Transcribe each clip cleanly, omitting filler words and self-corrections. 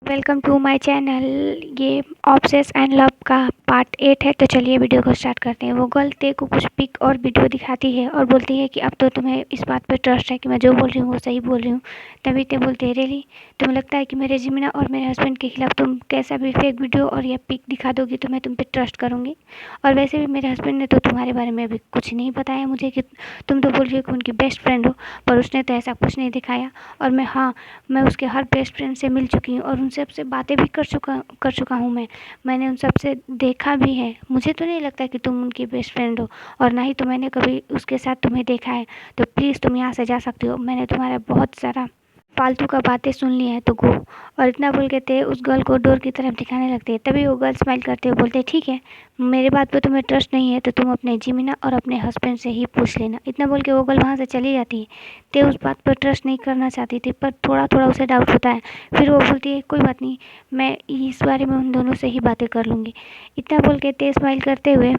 Welcome to my channel. ये obsess and love का part 8 है। तो चलिए वीडियो को स्टार्ट करते हैं। वो गर्ल ते को कुछ पिक और वीडियो दिखाती है और बोलती है कि अब तो तुम्हें इस बात पे ट्रस्ट है कि मैं जो बोल रही हूँ वो सही बोल रही हूँ। तभी ते बोलते हैं, रियली तुम्हें लगता है कि मेरे जिमिना और मेरे हस्बैंड के खिलाफ तुम कैसा भी फेक वीडियो और या पिक दिखा दोगी तो मैं तुम पे ट्रस्ट करूँगी। और वैसे भी मेरे हस्बैंड ने तो तुम्हारे बारे में अभी कुछ नहीं बताया मुझे कि तुम तो बोल रही हो कि उनकी बेस्ट फ्रेंड हो, पर उसने तो ऐसा कुछ नहीं दिखाया। और मैं उसके हर बेस्ट फ्रेंड से मिल चुकी हूँ और उन सब से बातें भी कर चुका हूँ। मैंने उन सब से देखा भी है। मुझे तो नहीं लगता कि तुम उनकी बेस्ट फ्रेंड हो, और ना ही तो मैंने कभी उसके साथ तुम्हें देखा है। तो प्लीज़ तुम यहाँ से जा सकती हो। मैंने तुम्हारा बहुत सारा फालतू का बातें सुन लिया है, तो गो। और इतना बोल के ते उस गर्ल को डोर की तरफ दिखाने लगते हैं। तभी वो गर्ल स्माइल करते हुए बोलते हैं, ठीक है, मेरे बात पे तुम्हें ट्रस्ट नहीं है तो तुम अपने जिमिना और अपने हस्बैंड से ही पूछ लेना। इतना बोल के वो गर्ल वहाँ से चली जाती है। ते उस बात पर ट्रस्ट नहीं करना चाहती थी, पर थोड़ा थोड़ा उसे डाउट होता है। फिर वो बोलती है, कोई बात नहीं, मैं इस बारे में उन दोनों से ही बातें कर लूँगी। इतना बोल के ते स्माइल करते हुए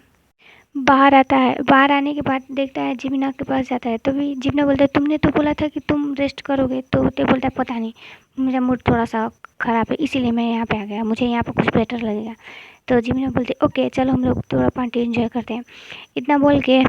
बाहर आता है। बाहर आने के बाद देखता है, जिमिना के पास जाता है। तो भी जिमिना बोलता है, तुमने तो बोला था कि तुम रेस्ट करोगे। तो ते बोलता है, पता नहीं, मेरा मूड थोड़ा सा ख़राब है इसीलिए मैं यहाँ पे आ गया, मुझे यहाँ पे कुछ बेटर लगेगा। तो जिमिना बोलते, ओके चलो हम लोग थोड़ा पार्टी एंजॉय करते हैं। इतना बोल के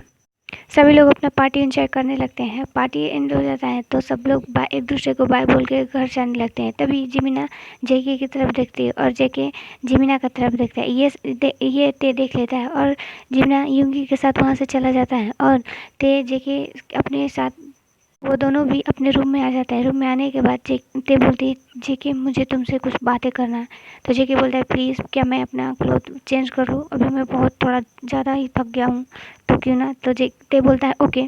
सभी लोग अपना पार्टी एंजॉय करने लगते हैं। पार्टी एंड हो जाता है तो सब लोग एक दूसरे को बाय बोल के घर जाने लगते हैं। तभी जिमिना जेके की तरफ देखती है और जेके जिमिना की तरफ देखता है। ये ते देख लेता है और जिमिना यूंगी के साथ वहाँ से चला जाता है। और ते जेके अपने साथ वो दोनों भी अपने रूम में आ जाता है। रूम में आने के बाद ते बोलती है, जेके मुझे तुमसे कुछ बातें करना है। तो जेके बोलता है, प्लीज़ क्या मैं अपना क्लोथ चेंज करूँ, अभी मैं बहुत थोड़ा ज़्यादा ही थक गया हूँ, तो क्यों ना। तो ते बोलता है, ओके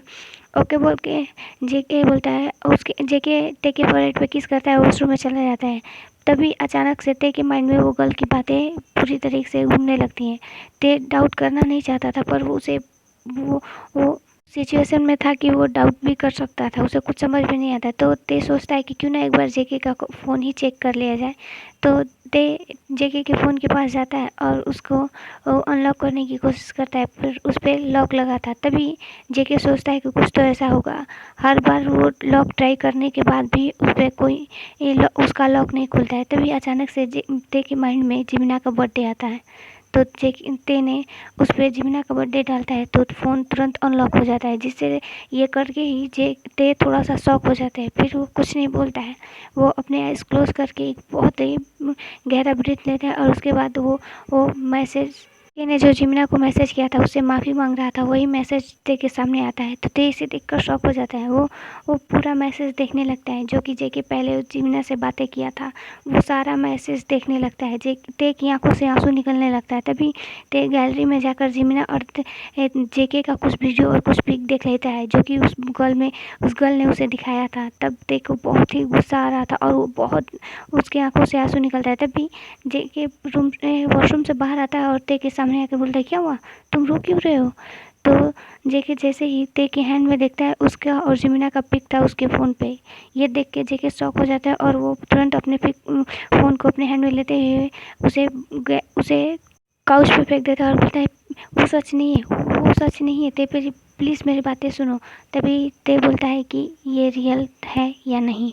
ओके बोल के जेके बोलता है, उसके जेके ते के फोrehead पे किस करता है, वॉशरूम में चला जाता है। तभी अचानक से ते के माइंड में वो गर्ल की बातें पूरी तरीके से घूमने लगती हैं। ते डाउट करना नहीं चाहता था, पर वो सिचुएशन में था कि वो डाउट भी कर सकता था। उसे कुछ समझ में नहीं आता, तो ते सोचता है कि क्यों ना एक बार जेके का फ़ोन ही चेक कर लिया जाए। तो ते जेके के फ़ोन के पास जाता है और उसको अनलॉक करने की कोशिश करता है, फिर उस पर लॉक लगा था। तभी जेके सोचता है कि कुछ तो ऐसा होगा। हर बार वो लॉक ट्राई करने के बाद भी उस पर उसका लॉक नहीं खुलता है। तभी अचानक से ते के माइंड में जिमिना का बर्थडे आता है। तो ते ने उस पर जिमिना का बर्थडे डालता है तो फ़ोन तुरंत अनलॉक हो जाता है, जिससे ये करके ही ते थोड़ा सा शॉक हो जाता है। फिर वो कुछ नहीं बोलता है। वो अपने आइज़ क्लोज करके एक बहुत ही गहरा ब्रीथ लेता है और उसके बाद वो मैसेज ते ने जो जिमिना को मैसेज किया था, उससे माफ़ी मांग रहा था, वही मैसेज ते के सामने आता है। तो ते इसे देखकर शॉक हो जाता है। वो पूरा मैसेज देखने लगता है, जो कि जेके पहले जिमिना से बातें किया था, वो सारा मैसेज देखने लगता है। ते की आंखों से आंसू निकलने लगता है। तभी ते गैलरी में जाकर जिमिना और जेके का कुछ वीडियो और कुछ पिक देख लेता है, जो कि उस गर्ल ने उसे दिखाया था। तब ते को बहुत ही गुस्सा आ रहा था और वो बहुत उसकी आंखों से आंसू निकलता है। तभी जेके वॉशरूम से बाहर आता है और ते के सामने आके बोलता है, क्या हुआ, तुम रो क्यों रहे हो। तो जेके जैसे ही ते के हैंड में देखता है, उसका और जिमिना का पिक था उसके फ़ोन पे। ये देख के जेके शॉक हो जाता है और वो तुरंत अपने फ़ोन को अपने हैंड में लेते हुए उसे काउच पे फेंक देता है और बोलता है, वो सच नहीं है, वो सच नहीं है, ते प्लीज़ मेरी बातें सुनो। तभी ते बोलता है कि ये रियल है या नहीं।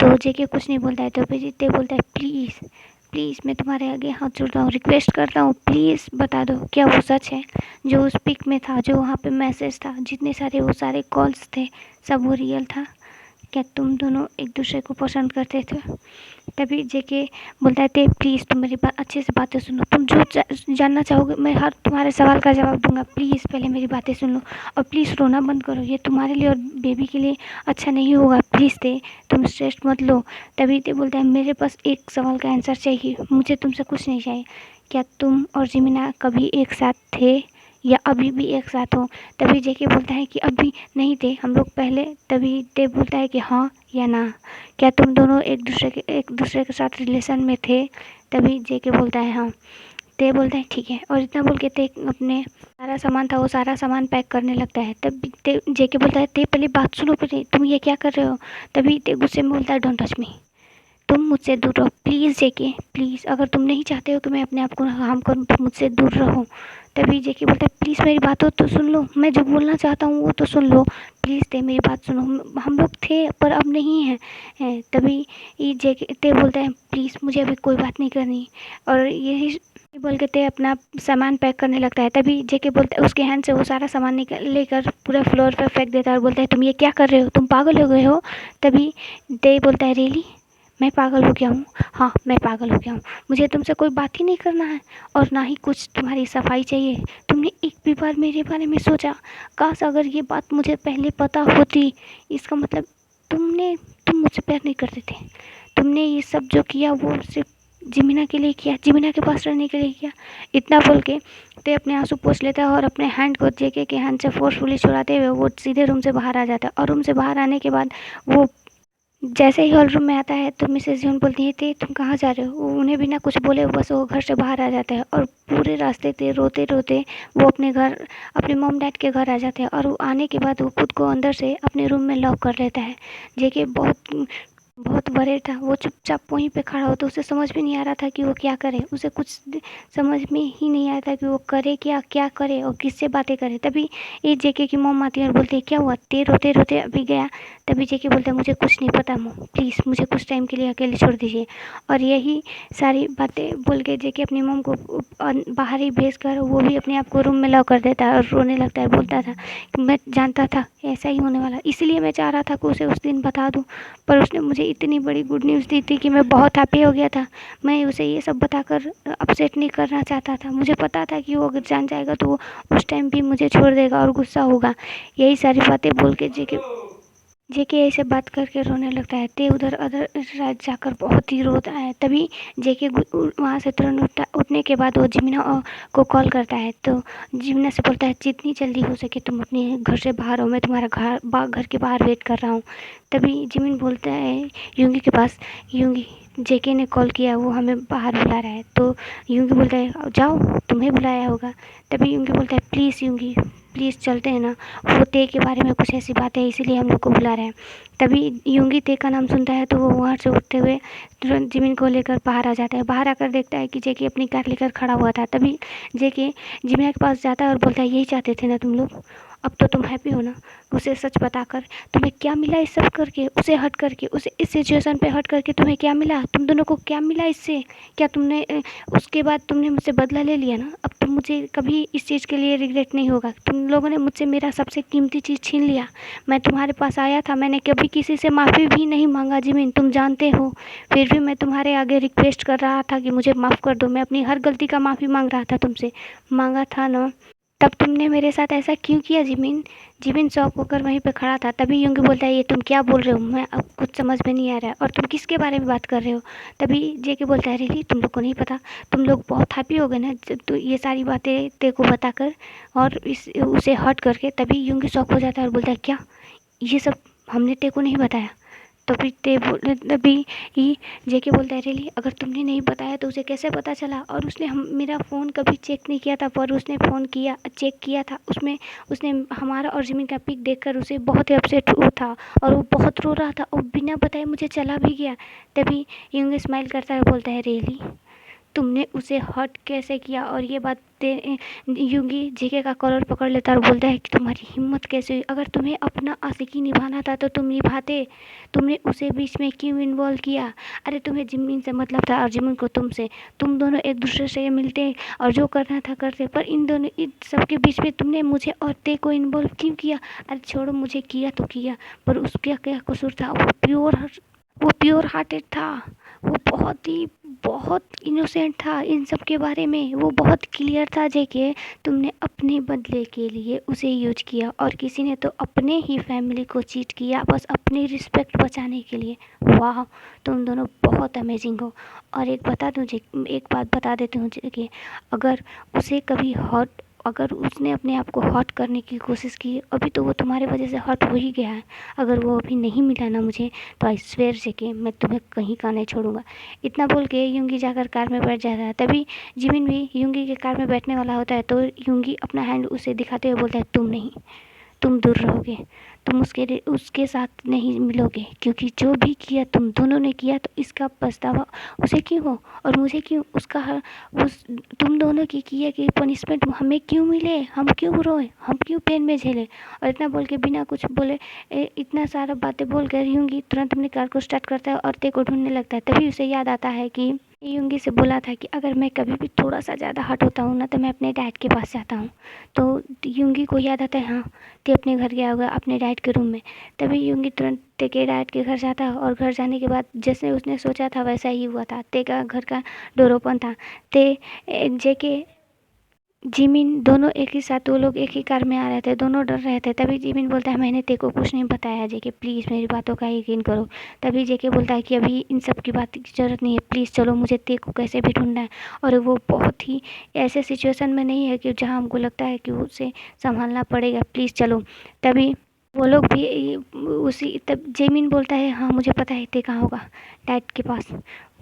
तो जेके कुछ नहीं बोलता है। तो फिर ते बोलता है, प्लीज़ प्लीज़ मैं तुम्हारे आगे हाथ जोड़ता हूँ, रिक्वेस्ट करता हूँ, प्लीज़ बता दो क्या वो सच है, जो उस पिक में था, जो वहाँ पे मैसेज था, जितने सारे वो सारे कॉल्स थे, सब वो रियल था। क्या तुम दोनों एक दूसरे को पसंद करते थे। तभी जेके बोलता है, ते प्लीज़ तुम मेरी बात अच्छे से बातें सुनो, तुम जो जानना चाहोगे मैं हर तुम्हारे सवाल का जवाब दूंगा, प्लीज़ पहले मेरी बातें सुन लो। और प्लीज़ रोना बंद करो, ये तुम्हारे लिए और बेबी के लिए अच्छा नहीं होगा, प्लीज़ ते तुम स्ट्रेस मत लो। तभी ते बोलता है, मेरे पास एक सवाल का आंसर चाहिए, मुझे तुमसे कुछ नहीं चाहिए। क्या तुम और जिमिना कभी एक साथ थे या अभी भी एक साथ हो। तभी जेके बोलता है कि अभी नहीं थे हम लोग पहले। तभी ते बोलता है कि हाँ या ना, क्या तुम दोनों एक दूसरे के साथ रिलेशन में थे। तभी जेके बोलता है हाँ। ते बोलता है ठीक है, और इतना बोल के ते अपने सारा सामान था वो सारा सामान पैक करने लगता है। तब ते जेके बोलता है, ते पहले बात सुनो, पहले तुम ये क्या कर रहे हो। तभी ते गुस्से में बोलता है, डोंट टच मी, तुम मुझसे दूर रहो प्लीज़ जेके, प्लीज़, अगर तुम नहीं चाहते हो कि मैं अपने आप को हार्म करूँ तो मुझसे दूर रहो। तभी जेके बोलता है प्लीज़ मेरी बात हो तो सुन लो, मैं जो बोलना चाहता हूँ वो तो सुन लो, प्लीज़ ते मेरी बात सुनो, हम लोग थे पर अब नहीं हैं। तभी ये जेके ते बोलता है प्लीज़ मुझे अभी कोई बात नहीं करनी, और यही बोल के ते अपना सामान पैक करने लगता है। तभी जेके बोलता है, उसके हैंड से वो सारा सामान निकल लेकर पूरा फ्लोर पर फेंक देता है और बोलता है तुम ये क्या कर रहे हो, तुम पागल हो गए हो। तभी ते बोलता है रियली, मैं पागल हो गया हूँ? हाँ मैं पागल हो गया हूँ, मुझे तुमसे कोई बात ही नहीं करना है और ना ही कुछ तुम्हारी सफाई चाहिए। तुमने एक भी बार मेरे बारे में सोचा? काश अगर ये बात मुझे पहले पता होती। इसका मतलब तुम मुझसे प्यार नहीं करते थे, तुमने ये सब जो किया वो सिर्फ जिमिना के लिए किया, जिमिना के पास रहने के लिए किया। इतना बोल के ते अपने आंसू पोंछ लेता है और अपने हैंड को जेके के हैंड से फोर्सफुली छुड़ाते हुए वो सीधे रूम से बाहर आ जाता है। और रूम से बाहर आने के बाद वो जैसे ही हॉल रूम में आता है तो मिसेस जॉन बोलती है ते तुम कहाँ जा रहे हो। उन्हें बिना कुछ बोले बस वो घर से बाहर आ जाता है और पूरे रास्ते ते रोते रोते वो अपने घर, अपने मॉम डैड के घर आ जाते हैं। और वो आने के बाद वो खुद को अंदर से अपने रूम में लॉक कर लेता है। जेके बहुत बहुत बड़े था, वो चुपचाप वहीं पे खड़ा हो, तो उसे समझ भी नहीं आ रहा था कि वो क्या करे। उसे कुछ समझ में ही नहीं आया था कि वो करे क्या, क्या करे और किससे बातें करे। तभी ये जेके की मॉम आती है और बोलती है क्या हुआ, ते रोते रोते अभी गया। तभी जेके बोलता है मुझे कुछ नहीं पता मॉम, प्लीज़ मुझे कुछ टाइम के लिए अकेले छोड़ दीजिए। और यही सारी बातें बोल के जेके अपनी मॉम को बाहर ही भेज कर वो भी अपने आप को रूम में लॉक कर देता है और रोने लगता है। बोलता था कि मैं जानता था ऐसा ही होने वाला, इसलिए मैं चाह रहा था कि उसे उस दिन बता दूँ, पर उसने मुझे इतनी बड़ी गुड न्यूज़ दी थी कि मैं बहुत हैप्पी हो गया था। मैं उसे ये सब बताकर अपसेट नहीं करना चाहता था, मुझे पता था कि वो अगर जान जाएगा तो वो उस टाइम भी मुझे छोड़ देगा और गुस्सा होगा। यही सारी बातें बोल के जेके ऐसे बात करके रोने लगता है। ते उधर अदर रात जाकर बहुत ही रोता है। तभी जेके वहाँ से तुरंत उठने के बाद वो जिमिना को कॉल करता है। तो जिमिना से बोलता है जितनी जल्दी हो सके तुम अपने घर से बाहर हो, मैं तुम्हारा घर के बाहर वेट कर रहा हूँ। तभी जिमिन बोलता है यूंगी के पास, यूंगी जेके ने कॉल किया, वो हमें बाहर बुला रहा है। तो यूंगी बोलता है जाओ, तुम्हें बुलाया होगा। तभी यूंगी बोलता है प्लीज़ यूंगी प्लीज़ चलते हैं ना, वो ते के बारे में कुछ ऐसी बात है इसीलिए हम लोग को बुला रहे हैं। तभी यूंगी ते का नाम सुनता है तो वो वहाँ से उठते हुए तुरंत जिमिन को लेकर बाहर आ जाता है। बाहर आकर देखता है कि जेके अपनी कार लेकर खड़ा हुआ था। तभी जेके जिमिना के पास जाता है और बोलता है यही चाहते थे ना तुम लोग, अब तो तुम हैप्पी हो ना। उसे सच बताकर तुम्हें क्या मिला इस सब करके, उसे हट करके, उसे इस सिचुएशन पे हट करके तुम्हें क्या मिला, तुम दोनों को क्या मिला इससे? क्या तुमने उसके बाद तुमने मुझसे बदला ले लिया ना, अब तुम मुझे कभी इस चीज़ के लिए रिग्रेट नहीं होगा। तुम लोगों ने मुझसे मेरा सबसे कीमती चीज़ छीन लिया, मैं तुम्हारे पास आया था, मैंने कभी किसी से माफ़ी भी नहीं मांगा जिमिन, तुम जानते हो। फिर भी मैं तुम्हारे आगे रिक्वेस्ट कर रहा था कि मुझे माफ़ कर दो, मैं अपनी हर गलती का माफ़ी मांग रहा था तुमसे, मांगा था ना। तब तुमने मेरे साथ ऐसा क्यों किया जिमिन? जिमिन शॉक होकर वहीं पे खड़ा था। तभी यूंगी बोलता है ये तुम क्या बोल रहे हो, मैं अब कुछ समझ में नहीं आ रहा है और तुम किसके बारे में बात कर रहे हो। तभी जेके बोलता है रियली तुम लोग को नहीं पता, तुम लोग बहुत हैप्पी हो गए ना तो ये सारी बातें ते को बताकर और इस उसे हर्ट करके। तभी यूंगी शॉक हो जाता है और बोलता है क्या ये सब हमने ते को नहीं बताया। तभी ही जेके बोलता है रियली अगर तुमने नहीं बताया तो उसे कैसे पता चला, और उसने मेरा फ़ोन कभी चेक नहीं किया था पर उसने फ़ोन किया, चेक किया था, उसमें उसने हमारा और जिमिन का पिक देखकर उसे बहुत ही अपसेट हुआ था और वो बहुत रो रहा था और बिना बताए मुझे चला भी गया। तभी यूंग स्माइल करता है बोलता है रियली तुमने उसे हर्ट कैसे किया। और ये बात यूंगी जेके का कॉलर पकड़ लेता है और बोलता है कि तुम्हारी हिम्मत कैसे हुई, अगर तुम्हें अपना आशिकी निभाना था तो तुम निभाते, तुमने उसे बीच में क्यों इन्वॉल्व किया। अरे तुम्हें जिमिन से मतलब था और जिमिन को तुमसे, तुम दोनों एक दूसरे से मिलते और जो करना था करते, पर इन दोनों इन सबके बीच में तुमने मुझे और ते को इन्वॉल्व क्यों किया। अरे छोड़ो, मुझे किया तो किया, पर उसका क्या कसूर था, वो प्योर हार्टेड था, वो बहुत इनोसेंट था इन सब के बारे में, वो बहुत क्लियर था। जेके तुमने अपने बदले के लिए उसे यूज किया और किसी ने तो अपने ही फैमिली को चीट किया बस अपनी रिस्पेक्ट बचाने के लिए। वाह, तुम दोनों बहुत अमेजिंग हो। और एक बात बता देती हूँ जेके, अगर उसे कभी हर्ट, अगर उसने अपने आप को हर्ट करने की कोशिश की, अभी तो वो तुम्हारे वजह से हर्ट हो ही गया है, अगर वो अभी नहीं मिला ना मुझे तो आई स्वेयर से कि मैं तुम्हें कहीं का नहीं छोड़ूंगा। इतना बोल के यूंगी जाकर कार में बैठ जाता है। तभी जिमिन भी यूंगी के कार में बैठने वाला होता है तो यूंगी अपना हैंड उसे दिखाते हुए बोलता है तुम नहीं, तुम दूर रहोगे, तुम उसके साथ नहीं मिलोगे, क्योंकि जो भी किया तुम दोनों ने किया, तो इसका पछतावा उसे क्यों हो और मुझे क्यों? उस तुम दोनों की किए कि पनिशमेंट हमें क्यों मिले? हम क्यों रोए? हम क्यों पेन में झेले? और इतना बोल के बिना कुछ बोले इतना सारा बातें बोल कर यूंगी तुरंत अपने कार को स्टार्ट करता है और ते को ढूंढने लगता है। तभी उसे याद आता है कि यूंगी से बोला था कि अगर मैं कभी भी थोड़ा सा ज़्यादा हट होता हूँ ना, तो मैं अपने डैड के पास जाता हूँ। तो यूंगी को याद आता है, हाँ ते अपने घर गया होगा, अपने डैड के रूम में। तभी यूंगी तुरंत ते के डैड के घर जाता है और घर जाने के बाद जैसे उसने सोचा था वैसा ही हुआ था। ते का घर का डोर ओपन था। ते जेके जिमिन दोनों एक ही साथ, वो लोग एक ही कार में आ रहे थे, दोनों डर रहे थे। तभी जिमिन बोलता है, मैंने तेरे को कुछ नहीं बताया जेके, प्लीज़ मेरी बातों का यकीन करो। तभी जेके बोलता है कि अभी इन सब की बात की ज़रूरत नहीं है, प्लीज़ चलो, मुझे तेरे को कैसे भी ढूंढना है। और वो बहुत ही ऐसे सिचुएशन में नहीं है कि जहाँ हमको लगता है कि उसे संभालना पड़ेगा, प्लीज़ चलो। तभी वो लोग भी उसी तब जेमिन बोलता है, हाँ मुझे पता है ते कहाँ होगा, डैड के पास।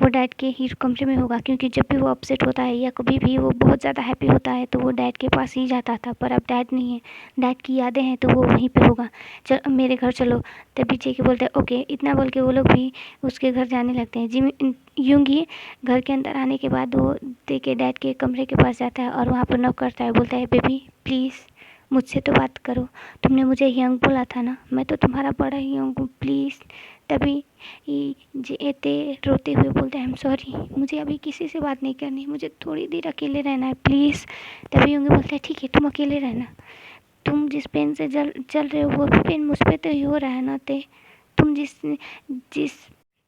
वो डैड के ही कमरे में होगा, क्योंकि जब भी वो अपसेट होता है या कभी भी वो बहुत ज़्यादा हैप्पी होता है तो वो डैड के पास ही जाता था। पर अब डैड नहीं है, डैड की यादें हैं, तो वो वहीं पे होगा। चल मेरे घर चलो। तभी जेके बोलते हैं ओके। इतना बोल के वो लोग भी उसके घर जाने लगते हैं। जिमिन यूंगी घर के अंदर आने के बाद वो ते के डैड के कमरे के पास जाता है और वहाँ पर नॉक करता है। बोलता है, बेबी प्लीज़ मुझसे तो बात करो, तुमने मुझे यंग बोला था ना, मैं तो तुम्हारा बड़ा ही यंग हूँ, प्लीज़। तभी ते रोते हुए बोलते हैं, आई एम सॉरी, मुझे अभी किसी से बात नहीं करनी, मुझे थोड़ी देर अकेले रहना है, प्लीज़। तभी यूंगी बोलता है, ठीक है तुम अकेले रहना, तुम जिस पेन से चल रहे हो वो भी पेन मुझ पर तो ही हो रहा है ना ते। तुम जिस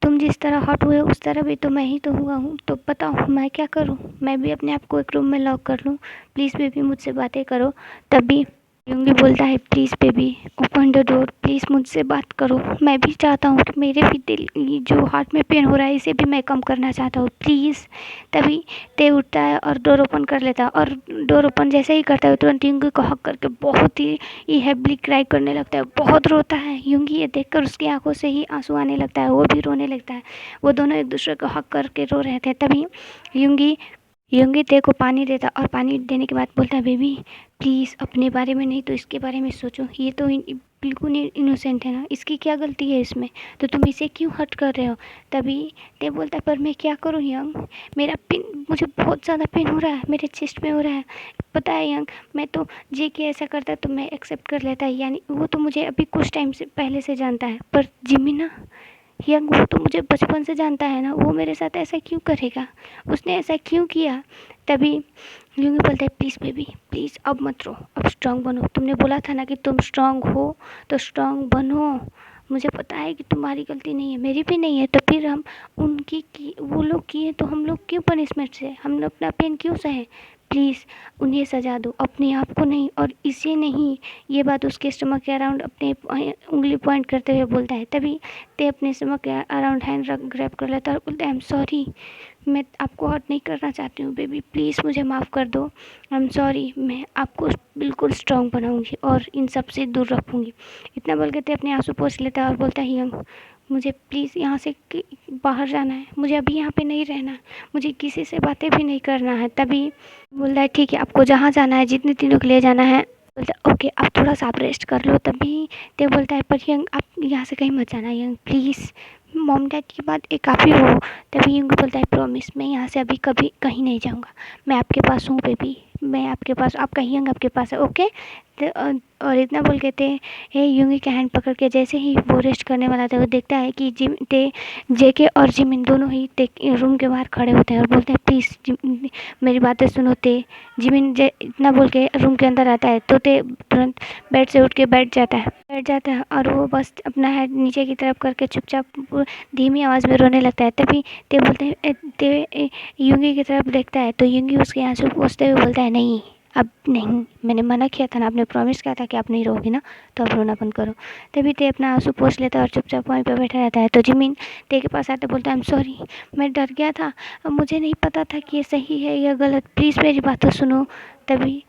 तुम जिस तरह हॉट हुए उस तरह भी तो मैं ही तो हुआ हूँ, तो बताओ मैं क्या करूँ? मैं भी अपने आप को एक रूम में लॉक कर लूँ? प्लीज़ बेबी मुझसे बातें करो। तभी यूंगी बोलता है, please baby open the door, please मुझसे बात करो, मैं भी चाहता हूँ कि मेरे भी दिल जो हार्ट में पेन हो रहा है इसे भी मैं कम करना चाहता हूँ, प्लीज़। तभी ते उठता है और डोर ओपन कर लेता है, और डोर ओपन जैसे ही करता है तुरंत यूंगी को हक करके बहुत ही हैप्पीली क्राई करने लगता है, बहुत रोता है। यूंगी ये देखकर उसकी आंखों से ही आंसू आने लगता है, वो भी रोने लगता है। वो दोनों एक दूसरे को हक करके रो रहे थे। तभी यूंगी यूंगी ते को पानी देता और पानी देने के बाद बोलता है, बेबी प्लीज़ अपने बारे में नहीं तो इसके बारे में सोचो, ये तो बिल्कुल इनोसेंट है ना, इसकी क्या गलती है इसमें, तो तुम इसे क्यों हर्ट कर रहे हो? तभी ते बोलता है, पर मैं क्या करूँ यंग, मेरा पेन, मुझे बहुत ज़्यादा पेन हो रहा है, मेरे चेस्ट में हो रहा है, पता है यंग, मैं तो जे के ऐसा करता है तो मैं एक्सेप्ट कर लेता है, यानी वो तो मुझे अभी कुछ टाइम से पहले से जानता है, पर जिमी ना यंग, वो तो मुझे बचपन से जानता है ना, वो मेरे साथ ऐसा क्यों करेगा, उसने ऐसा क्यों किया? तभी यूंगी बोलता है, प्लीज़ बेबी प्लीज़ अब मत रो, अब स्ट्रांग बनो, तुमने बोला था ना कि तुम स्ट्रांग हो, तो स्ट्रांग बनो। मुझे पता है कि तुम्हारी गलती नहीं है, मेरी भी नहीं है, तो फिर हम वो लोग किए तो हम लोग क्यों पनिशमेंट से, हम लोग अपना पेन क्यों सहे? प्लीज़ उन्हें सजा दो, अपने आप को नहीं, और इसे नहीं। ये बात उसके स्टमक के अराउंड अपने उंगली पॉइंट करते हुए बोलता है। तभी ते अपने स्टमक के अराउंड हैंड रख ग्रैब कर लेता है और बोलता है, आई एम सॉरी, मैं आपको हर्ट नहीं करना चाहती हूँ बेबी, प्लीज़ मुझे माफ़ कर दो, आई एम सॉरी, मैं आपको बिल्कुल स्ट्रॉन्ग बनाऊँगी और इन सब से दूर रखूँगी। इतना बोल के ते अपने आंसू पोंछ लेता है और बोलता है, यंग मुझे प्लीज़ यहाँ से बाहर जाना है, मुझे अभी यहाँ पे नहीं रहना, मुझे किसी से बातें भी नहीं करना है। तभी बोलता है, ठीक है आपको जहाँ जाना है, जितने दिनों के लिए जाना है, बोलता है ओके आप थोड़ा सा आप रेस्ट कर लो। तभी ते बोलता है, पर यंग आप यहाँ से कहीं मत जाना यंग, प्लीज़ मॉम डैड की बात एक काफ़ी हो। तभी यंग बोलता है, प्रॉमिस मैं यहाँ से अभी कभी कहीं नहीं जाऊँगा, मैं आपके पास हूँ बेबी, मैं आपके पास, आप कहीं यंग आपके पास है, ओके। और इतना बोल के थे यूंगी का हैंड पकड़ के जैसे ही वो रेस्ट करने वाला था, वो देखता है कि जेके और जिमिन दोनों ही रूम के बाहर खड़े होते हैं और बोलते हैं, प्लीज़ मेरी बातें सुनो ते। जिमिन इतना बोल के रूम के अंदर आता है तो ते तुरंत बेड से उठ के बैठ जाता है और वो बस अपना हेड नीचे की तरफ करके चुपचाप धीमी आवाज़ में रोने लगता है। तभी ते बोलते हैं, ते यूंगी की तरफ देखता है तो यूंगी उसके आंसू पोंछते हुए बोलता है, नहीं अब नहीं, मैंने मना किया था ना, आपने प्रॉमिस किया था कि आप नहीं रहोगे ना, तो अब रोना बंद करो। तभी ते अपना आंसू पोंछ लेता है और चुपचाप वहीं पे बैठा रहता है। तो जिमिन ते के पास आते बोलता है, आई एम सॉरी, मैं डर गया था, मुझे नहीं पता था कि ये सही है या गलत, प्लीज़ मेरी बात तो सुनो। तभी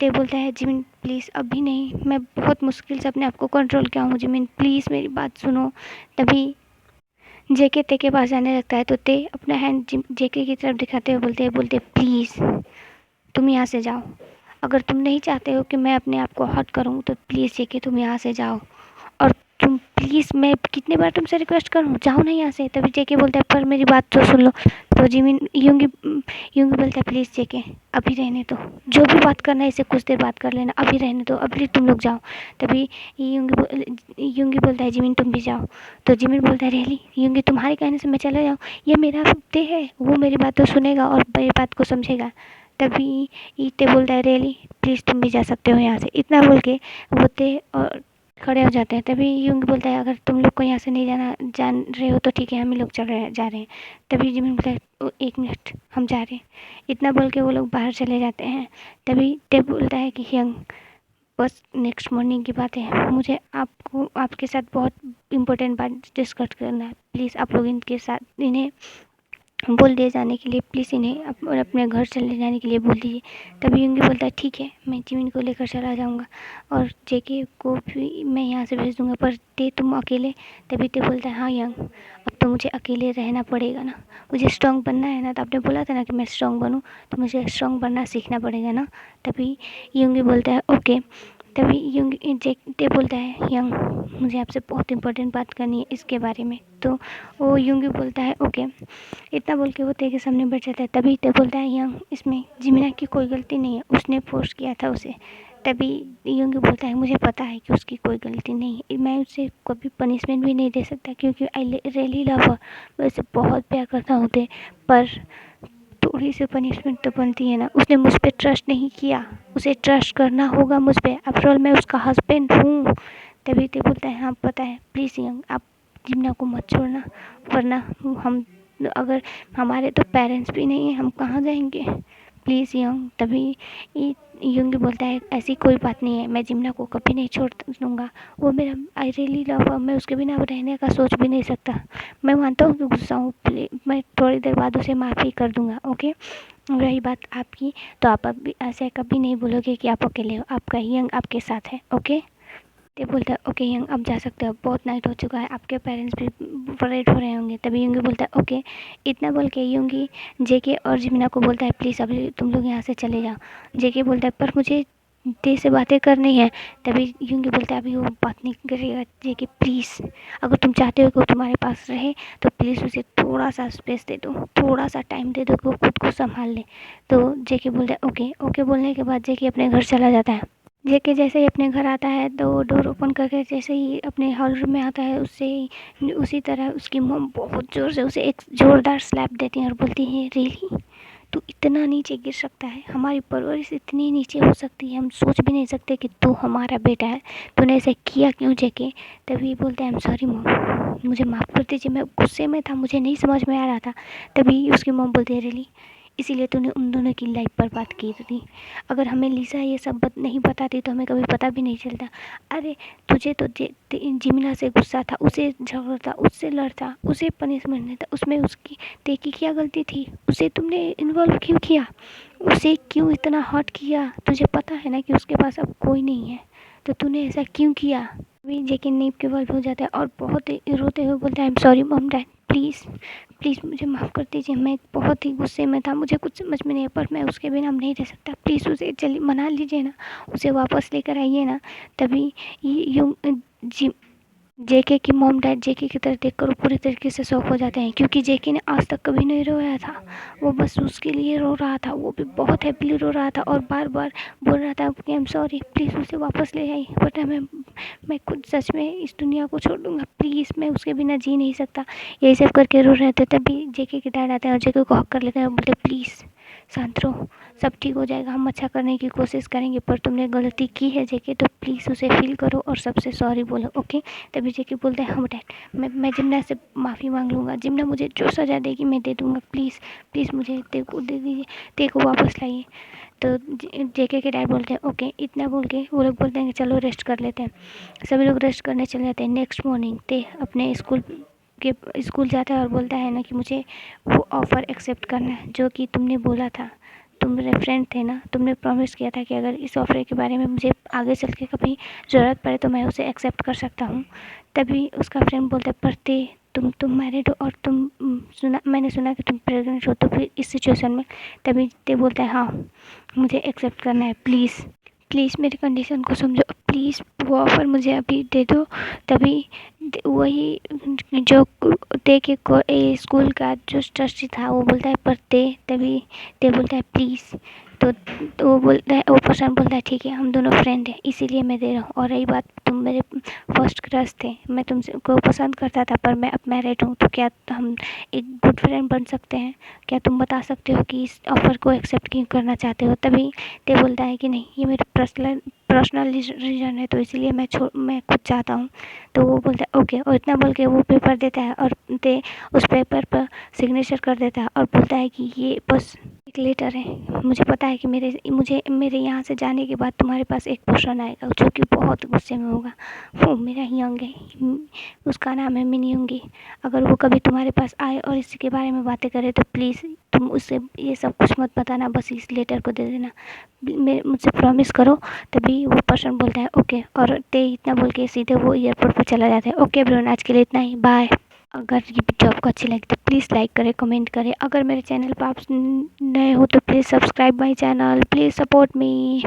ते बोलता है, जिमिन प्लीज़ अभी नहीं, मैं बहुत मुश्किल से अपने आप को कंट्रोल किया हूँ, जिमिन प्लीज़ मेरी बात सुनो। तभी जेके ते के पास जाने लगता है तो ते अपना हैंड जेके की तरफ दिखाते हुए बोलते प्लीज़ तुम यहाँ से जाओ, अगर तुम नहीं चाहते हो कि मैं अपने आप को हर्ट करूँ तो प्लीज़ जेके तुम यहाँ से जाओ। और तुम प्लीज़, मैं कितनी बार तुमसे रिक्वेस्ट करूँ, जाओ ना यहाँ से। तभी जेके बोलता है पर मेरी बात तो सुन लो। तो जिमिन यूंगी यूंगी बोलता है प्लीज़ जेके अभी रहने दो, जो भी बात करना है इसे कुछ देर बात कर लेना, अभी रहने दो, अभी तुम लोग जाओ। तभी यूंगी बोलता है जिमिन तुम भी जाओ। तो जिमिन बोलता है रियली यूंगी तुम्हारे कहने से मैं चला जाऊँ, ये मेरा ते है, वो मेरी बात तो सुनेगा और मेरी बात को समझेगा। तभी ते बोलता है रियली प्लीज़ तुम भी जा सकते हो यहाँ से। इतना बोल के वो ते और खड़े हो जाते हैं। तभी यूंगी बोलता है अगर तुम लोग को यहाँ से नहीं जान रहे हो तो ठीक है, हम ही लोग जा रहे हैं। तभी जिमिन बोलता है एक मिनट हम जा रहे हैं। इतना बोल के वो लोग बाहर चले जाते हैं। तभी ते बोलता है कि यंग बस नेक्स्ट मॉर्निंग की बात है, मुझे आपको आपके साथ बहुत इम्पोर्टेंट बात डिस्कस करना है। प्लीज़ आप लोग इनके साथ इन्हें बोल दिए जाने के लिए, प्लीज़ इन्हें अपने घर चले जाने के लिए बोल दीजिए। तभी यूंगी बोलता है ठीक है, मैं जिमिन को लेकर चला जाऊँगा और जेके को भी मैं यहाँ से भेज दूँगा, पर ते तुम अकेले। तभी ते बोलता है हाँ यंग अब तो मुझे अकेले रहना पड़ेगा ना, मुझे स्ट्रॉन्ग बनना है ना। तो आपने बोला था ना कि मैं स्ट्रॉन्ग बनूँ, तो मुझे स्ट्रॉन्ग बनना सीखना पड़ेगा ना। तभी यूंगी बोलता है ओके। तभी ते बोलता है यंग मुझे आपसे बहुत इंपॉर्टेंट बात करनी है इसके बारे में। तो वो यूंगी बोलता है ओके। इतना बोल के वो ते के सामने बैठ जाता है। तभी ते बोलता है यंग इसमें जिमिना की कोई गलती नहीं है, उसने फोर्स किया था उसे। तभी यूंगी बोलता है मुझे पता है कि उसकी कोई गलती नहीं है, मैं उसे कभी पनिशमेंट भी नहीं दे सकता क्योंकि आई रियली लव हर, मैं उसे बहुत प्यार करता हूँ। पर थोड़ी सी पनिशमेंट तो बनती है ना, उसने मुझ पर ट्रस्ट नहीं किया, उसे ट्रस्ट करना होगा मुझ पर, आफ्टर ऑल मैं उसका हस्बैंड हूँ। तभी ते बोलता है हाँ पता है, प्लीज़ यंग आप जिम्ना को मत छोड़ना, वरना हम अगर हमारे तो पेरेंट्स भी नहीं है हम कहाँ जाएंगे, प्लीज़ यंग। तभी यंग बोलता है ऐसी कोई बात नहीं है, मैं जिम्ना को कभी नहीं छोड़ दूँगा, वो मेरा आई रियली लव, मैं उसके बिना रहने का सोच भी नहीं सकता। मैं मानता हूँ कि गुस्सा हूँ, मैं थोड़ी देर बाद उसे माफ़ी कर दूँगा ओके। रही बात आपकी, तो आप अभी ऐसे कभी नहीं बोलोगे कि आप अकेले हो, आपका यंग आपके साथ है ओके। ते बोलता है ओके यंग अब जा सकते हो, बहुत नाइट हो चुका है, आपके पेरेंट्स भी वरीड हो रहे होंगे। तभी यूंगी बोलता है ओके। इतना बोल के यूंगी जेके और जिमिना को बोलता है प्लीज़ अभी तुम लोग यहाँ से चले जाओ। जेके बोलता है पर मुझे ते से बातें करनी है। तभी यूंगी बोलता है अभी वो बात नहीं करेगा जेके, प्लीज़ अगर तुम चाहते हो कि वो तुम्हारे पास रहे तो प्लीज़ उसे थोड़ा सा स्पेस दे दो, थोड़ा सा टाइम दे दो कि वो खुद को संभाल ले। तो जेके बोलता है ओके। ओके बोलने के बाद जेके अपने घर चला जाता है। जेके जैसे ही अपने घर आता है तो डोर ओपन करके जैसे ही अपने हॉल रूम में आता है, उससे उसी तरह उसकी मॉम बहुत ज़ोर से उसे एक ज़ोरदार स्लैप देती हैं और बोलती हैं रियली तू इतना नीचे गिर सकता है, हमारी परवरिश इतनी नीचे हो सकती है, हम सोच भी नहीं सकते कि तू हमारा बेटा है, तूने ऐसे किया क्यों जेके। तभी बोलता है आई एम सॉरी मॉम, मुझे माफ़ कर दीजिए, मैं गुस्से में था, मुझे नहीं समझ में आ रहा था। तभी उसकी मॉम बोलती है रियली इसीलिए तूने उन दोनों की लाइफ बर्बाद की थी, अगर हमें लिसा ये सब नहीं बताती तो हमें कभी पता भी नहीं चलता। अरे तुझे तो जिमिना से गुस्सा था, उसे झगड़ता, उससे लड़ता, उसे पनिशमेंट देता, उसमें उसकी तेकी क्या गलती थी, उसे तुमने इन्वॉल्व क्यों किया, उसे क्यों इतना हर्ट किया, तुझे पता है ना कि उसके पास अब कोई नहीं है, तो तूने ऐसा क्यों किया। अभी जेके नींव के बल हो जाता है और बहुत ही रोते हुए बोलता है I am sorry mom dad, please please मुझे माफ़ कर दीजिए, मैं बहुत ही गुस्से में था, मुझे कुछ समझ में नहीं आया, पर मैं उसके बिना नहीं रह सकता, प्लीज़ उसे चलिए मना लीजिए ना, उसे वापस लेकर आइए ना। तभी यूं जी जेके की मॉम डैड जेके की तरफ देखकर पूरी तरीके से शॉक हो जाते हैं क्योंकि जेके ने आज तक कभी नहीं रोया था, वो बस उसके लिए रो रहा था, वो भी बहुत हैप्पीली रो रहा था और बार बार बोल रहा था कि आई एम सॉरी, प्लीज़ उसे वापस ले आई, बट मैं खुद सच में इस दुनिया को छोड़ दूँगा, प्लीज़ मैं उसके बिना जी नहीं सकता। यही सब करके रो रहे थे। तभी जेके के डैड आते हैं और जेके को हक कर लेते हैं और बोलते प्लीज़ शांत रहो, सब ठीक हो जाएगा, हम अच्छा करने की कोशिश करेंगे, पर तुमने गलती की है जेके, तो प्लीज़ उसे फील करो और सबसे सॉरी बोलो ओके। तभी जेके बोलते हैं हाँ डैड, मैं जिम्ना से माफ़ी मांग लूँगा, जिम्ना मुझे जो सज़ा देगी मैं दे दूँगा, प्लीज़ प्लीज़ मुझे ते को दे दीजिए, ते को वापस लाइए। तो जेके के डैड बोलते हैं ओके। इतना बोल के वो लोग बोलते हैं कि चलो रेस्ट कर लेते हैं। सभी लोग रेस्ट करने चले जाते हैं। नेक्स्ट मॉर्निंग ते अपने स्कूल जाता है और बोलता है ना कि मुझे वो ऑफ़र एक्सेप्ट करना है जो कि तुमने बोला था, तुम मेरे फ्रेंड थे ना, तुमने प्रॉमिस किया था कि अगर इस ऑफ़र के बारे में मुझे आगे चल के कभी ज़रूरत पड़े तो मैं उसे एक्सेप्ट कर सकता हूँ। तभी उसका फ्रेंड बोलता है, पर ते तुम मैरिड हो और मैंने सुना कि तुम प्रेग्नेंट हो, तो फिर इस सिचुएशन में। तभी ते बोलता है, हाँ मुझे एक्सेप्ट करना है, प्लीज़ प्लीज़ मेरी कंडीशन को समझो, प्लीज़ वो ऑफ़र मुझे अभी दे दो। तभी वही जो ते के स्कूल का जो ट्रस्टी था वो बोलता है, पर तभी ते बोलता है प्लीज़। तो वो बोलता है, वो पर्सन बोलता है, ठीक है हम दोनों फ्रेंड हैं इसीलिए मैं दे रहा हूँ। और रही बात, तुम मेरे फर्स्ट क्रश थे, मैं तुमसे को पसंद करता था, पर मैं अब मैरिड हूँ, तो क्या हम एक गुड फ्रेंड बन सकते हैं? क्या तुम बता सकते हो कि इस ऑफ़र को एक्सेप्ट क्यों करना चाहते हो? तभी ते बोलता है कि नहीं, ये मेरे पर्सनल रीज़न है, तो इसीलिए मैं खुद चाहता हूँ। तो वो बोलता है ओके, और इतना बोल के वो पेपर देता है और ते उस पेपर पर सिग्नेचर कर देता है और बोलता है कि ये बस एक लेटर है। मुझे पता है कि मेरे यहाँ से जाने के बाद तुम्हारे पास एक पर्सन आएगा जो कि बहुत गुस्से में होगा। वो मेरा यंग है, उसका नाम है मिनियोंगी। अगर वो कभी तुम्हारे पास आए और इसी के बारे में बातें करे तो प्लीज़ तुम उससे ये सब कुछ मत बताना, बस इस लेटर को दे देना, मुझसे प्रॉमिस करो। तभी वो पर्सन बोलता है ओके, और ते इतना बोल के सीधे वो एयरपोर्ट पर चला जाता है। ओके एवरीवन, आज के लिए इतना ही, बाय। अगर ये वीडियो आपको अच्छी लगी तो प्लीज़ लाइक करें, कमेंट करें। अगर मेरे चैनल पर आप नए हो तो please subscribe my channel, please support me.